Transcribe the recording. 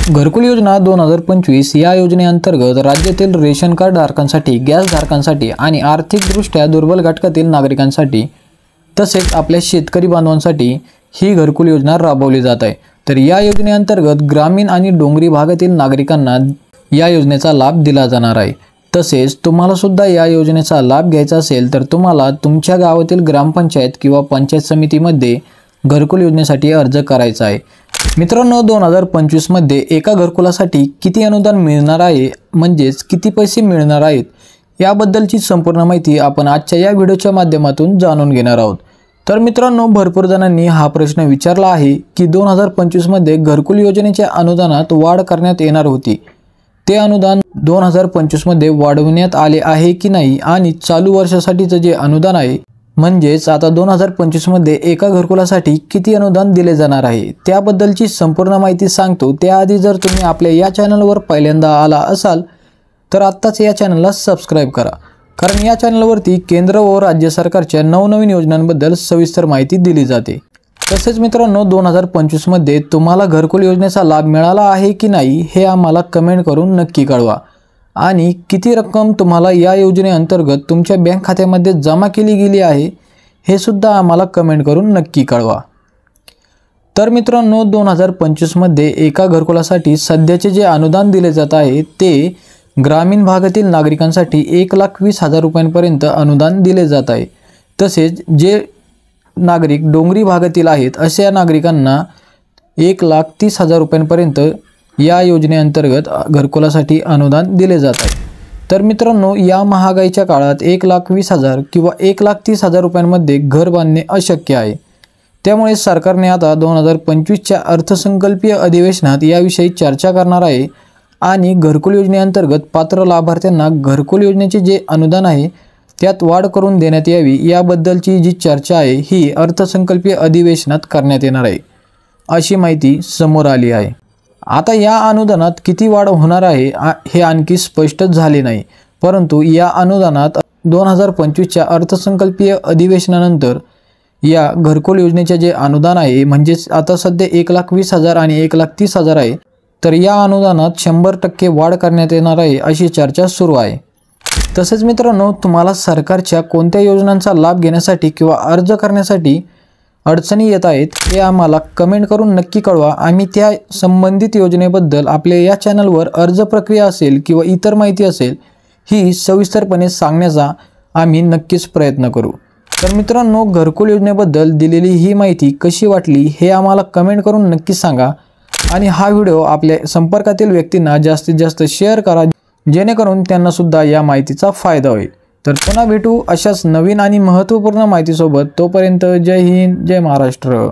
घरकुल योजना 2025 या योजनेअंतर्गत राज्यातील रेशन कार्ड धारकांसाठी, गॅस धारकांसाठी आणि आर्थिकदृष्ट्या दुर्बल घटकातील नागरिकांसाठी तसेच आपल्या शेतकरी बांधवांसाठी ही घरकुल योजना राबवली जात आहे। तर या योजनेअंतर्गत ग्रामीण आणि डोंगरी भागातील नागरिकांना या योजनेचा लाभ दिला जाणार आहे। तसेच तुम्हाला सुद्धा या योजनेचा लाभ घ्यायचा असेल तर तुम्हाला तुमच्या गावातील ग्रामपंचायत किंवा पंचायत समितीमध्ये घरकुल योजनेसाठी अर्ज करायचा आहे। मित्रांनो, 2025 मध्ये एका घरकुलासाठी किती अनुदान मिळणार आहे, म्हणजेच किती पैसे मिळणार आहेत, याबद्दलची संपूर्ण माहिती आपण आजच्या या व्हिडिओच्या माध्यमातून जाणून घेणार आहोत। तर मित्रांनो, भरपूर जणांनी हा प्रश्न विचारला आहे की 2025 मध्ये घरकुल योजनेच्या अनुदानात वाढ करण्यात येणार होती। ते अनुदान 2025 मध्ये वाढवण्यात आले आहे की नाही आणि चालू वर्षासाठीचे जे अनुदान आहे म्हणजेच आता 2025 मध्ये एका घरकुलासाठी किती अनुदान दिले जाणार आहे त्याबद्दलची संपूर्ण माहिती सांगतो। त्याआधी जर तुम्ही आपल्या या चॅनलवर पहिल्यांदा आला असाल तर आत्ताच या चॅनलला सबस्क्राइब करा, कारण या चॅनलवरती केंद्र व राज्य सरकारच्या नवनवीन योजनांबद्दल सविस्तर माहिती दिली जाते। तसेच मित्रांनो, 2025 मध्ये तुम्हाला घरकुल योजनेचा लाभ मिळाला आहे की नाही हे आम्हाला कमेंट करून नक्की कळवा आणि किती रक्कम तुम्हाला या योजनेअंतर्गत तुमच्या बँक खात्यामध्ये जमा केली गेली आहे हे सुद्धा आम्हाला कमेंट करून नक्की कळवा। तर मित्रांनो, 2025 मध्ये एका घरकुलासाठी सध्याचे जे अनुदान दिले जात आहे ते ग्रामीण भागातील नागरिकांसाठी 1,20,000 रुपयांपर्यंत अनुदान दिले जात आहे। तसेच जे नागरिक डोंगरी भागातील आहेत अशा नागरिकांना 1,30,000 रुपयांपर्यंत या योजनेअंतर्गत घरकुलासाठी अनुदान दिले जात आहे। तर मित्रांनो, या महागाईच्या काळात 1,20,000 किंवा 1,30,000 रुपयांमध्ये घर बांधणे अशक्य आहे। त्यामुळे सरकारने आता 2025च्या अर्थसंकल्पीय अधिवेशनात याविषयी चर्चा करणार आहे आणि घरकुल योजनेअंतर्गत पात्र लाभार्थ्यांना घरकुल योजनेचे जे अनुदान आहे त्यात वाढ करून देण्यात यावी याबद्दलची जी चर्चा आहे ही अर्थसंकल्पीय अधिवेशनात करण्यात येणार आहे, अशी माहिती समोर आली आहे। आता या अनुदानात किती वाढ होणार आहे हे आणखी स्पष्ट झाले नाही, परंतु या अनुदानात 2025च्या अर्थसंकल्पीय अधिवेशनानंतर या घरकुल योजनेचे जे अनुदान आहे म्हणजेच आता सध्या 1,20,000 आणि 1,30,000 आहे, तर या अनुदानात 100% वाढ करण्यात येणार आहे अशी चर्चा सुरू आहे। तसेच मित्रांनो, तुम्हाला सरकारच्या कोणत्या योजनांचा लाभ घेण्यासाठी किंवा अर्ज करण्यासाठी अडचणी येत आहेत हे आम्हाला कमेंट करून नक्की कळवा। आम्ही त्या संबंधित योजनेबद्दल आपल्या या चॅनलवर अर्ज प्रक्रिया असेल किंवा इतर माहिती असेल ही सविस्तरपणे सांगण्याचा आम्ही नक्कीच प्रयत्न करू। तर मित्रांनो, घरकुल योजनेबद्दल दिलेली ही माहिती कशी वाटली हे आम्हाला कमेंट करून नक्की सांगा आणि हा व्हिडिओ आपल्या संपर्कातील व्यक्तींना जास्तीत जास्त शेअर करा, जेणेकरून त्यांना सुद्धा या माहितीचा फायदा होईल। तर पुन्हा भेटू अशाच नवीन आणि महत्त्वपूर्ण माहितीसोबत। तोपर्यंत जय हिंद, जय महाराष्ट्र।